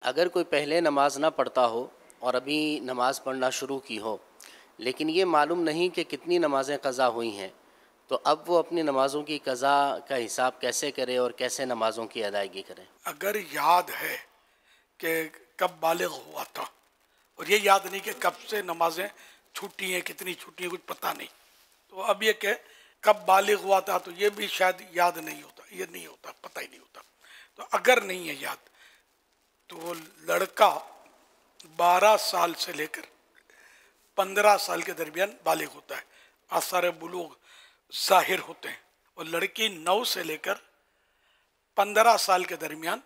اگر کوئی پہلے نماز نہ پڑھتا ہو اور ابھی نماز پڑھنا شروع کی ہو لیکن یہ معلوم نہیں کہ کتنی نمازیں قضا ہوئی ہیں، تو اب وہ اپنی نمازوں کی قضا کا حساب کیسے کرے اور کیسے نمازوں کی ادائیگی کرے؟ اگر یاد ہے کہ کب بالغ ہوا تھا اور یہ یاد نہیں کہ کب سے نمازیں چھوٹی ہیں، کتنی چھوٹی ہیں، کچھ پتہ نہیں، تو اب یہ کہ کب بالغ ہوا تھا تو یہ بھی شاید یاد نہیں ہوتا، یہ نہیں ہوتا، پتہ ہی نہیں ہوتا۔ تو اگر نہیں ہے یاد تو وہ لڑکا 12 سال سے لے کر 15 سال کے درمیان بالغ ہوتا ہے، آثار بلوغ ظاہر ہوتے ہیں، اور لڑکی 9 سے لے کر 15 سال کے درمیان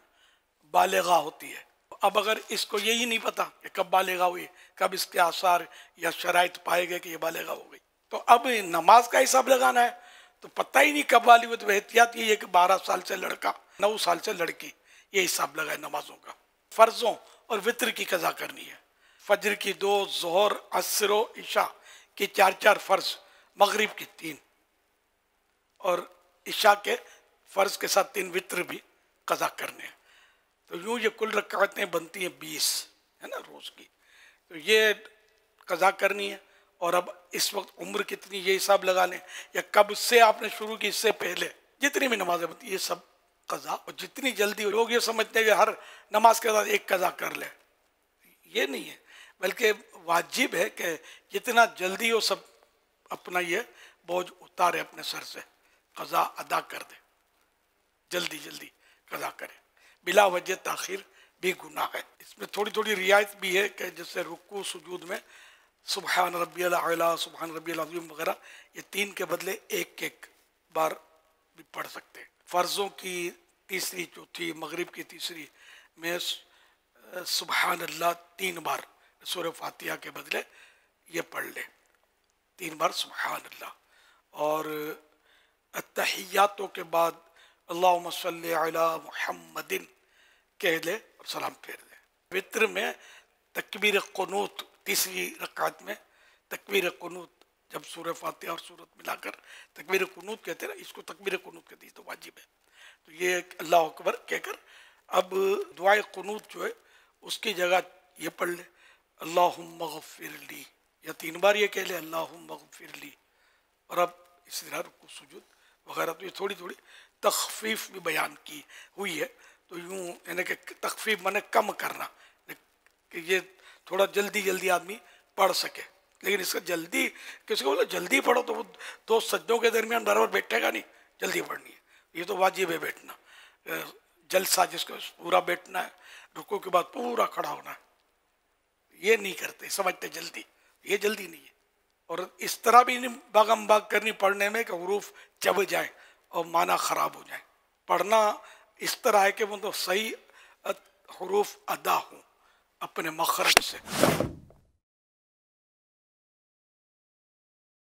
بالغہ ہوتی ہے۔ اب اگر اس کو یہی نہیں پتا کہ کب بالغہ ہوئی، کب اس کے آثار یا شرائط پائے گئے کہ یہ بالغہ ہو گئی، تو اب نماز کا حساب لگانا ہے تو پتہ ہی نہیں کب بالغ ہوئی، تو احتیاط یہ ہے کہ 12 سال سے لڑکا، 9 سال سے لڑکی، یہ حساب لگائے نمازوں کا۔ فرضوں اور وطر کی قضا کرنی ہے، فجر کی 2، ظہر، عصر و عشاء کی 4 فرض، مغرب کی 3، اور عشاء کے فرض کے ساتھ 3 وطر بھی قضا کرنے ہیں۔ تو یوں یہ کل رکعتیں بنتی ہیں 20 ہے نا روز کی، تو یہ قضا کرنی ہے۔ اور اب اس وقت عمر کتنی یہ حساب لگا لیں، یا کب سے آپ نے شروع کی، اس سے پہلے جتنی بھی نمازیں بنتی یہ سب قضا، اور جتنی جلدی لوگ یہ سمجھتے ہیں کہ ہر نماز کے بعد ایک قضا کر لے، یہ نہیں ہے، بلکہ واجب ہے کہ جتنا جلدی ہو سب اپنا یہ بوجھ اتارے اپنے سر سے، قضا ادا کر دے، جلدی جلدی قضا کرے، بلا وجہ تاخیر بھی گناہ ہے۔ اس میں تھوڑی تھوڑی رعایت بھی ہے کہ جیسے رکوع سجود میں سبحان ربی الاعلیٰ، سبحان ربی العظیم وغیرہ، یہ 3 کے بدلے ایک بار بھی پڑھ سکتے ہیں۔ فرضوں کی تیسری، چوتھی، مغرب کی تیسری میں سبحان اللہ 3 بار سورہ فاتحہ کے بدلے یہ پڑھ لے، 3 بار سبحان اللہ، اور التحیاتوں کے بعد اللہم صلی علی محمد کہہ لے اور سلام پھیر دے۔ وطر میں تکبیر قنوت، تیسری رکعت میں تکبیر قنوت، جب سورہ فاتحہ اور سورت ملا کر تکبیر قنوت کہتے ہیں نا، اس کو تکبیر قنوت کہتے ہیں، تو واجب ہے۔ تو یہ اللہ اکبر کہہ کر اب دعائے قنوت جو ہے اس کی جگہ یہ پڑھ لے اللہم اغفر لی، یا 3 بار یہ کہہ لے اللہم اغفر لی، اور اب اس طرح رکوع سجود وغیرہ۔ تو یہ تھوڑی تھوڑی تخفیف بھی بیان کی ہوئی ہے، تو یوں یعنی کہ تخفیف مانے کم کرنا، کہ یہ تھوڑا جلدی جلدی آدمی پڑھ سکے، لیکن اس کا جلدی کسی کو بولے جلدی پڑھو تو وہ 2 سجدوں کے درمیان برابر بیٹھے گا نہیں، جلدی پڑھنی ہے، یہ تو واجب ہے بیٹھنا، جلسہ جس کو پورا بیٹھنا ہے، رکوع کے بعد پورا کھڑا ہونا ہے، یہ نہیں کرتے، سمجھتے جلدی، یہ جلدی نہیں ہے۔ اور اس طرح بھی نہیں باغم باغ کرنی پڑھنے میں کہ حروف چب جائیں اور معنی خراب ہو جائیں، پڑھنا اس طرح ہے کہ وہ تو صحیح حروف ادا ہوں اپنے مخرج سے۔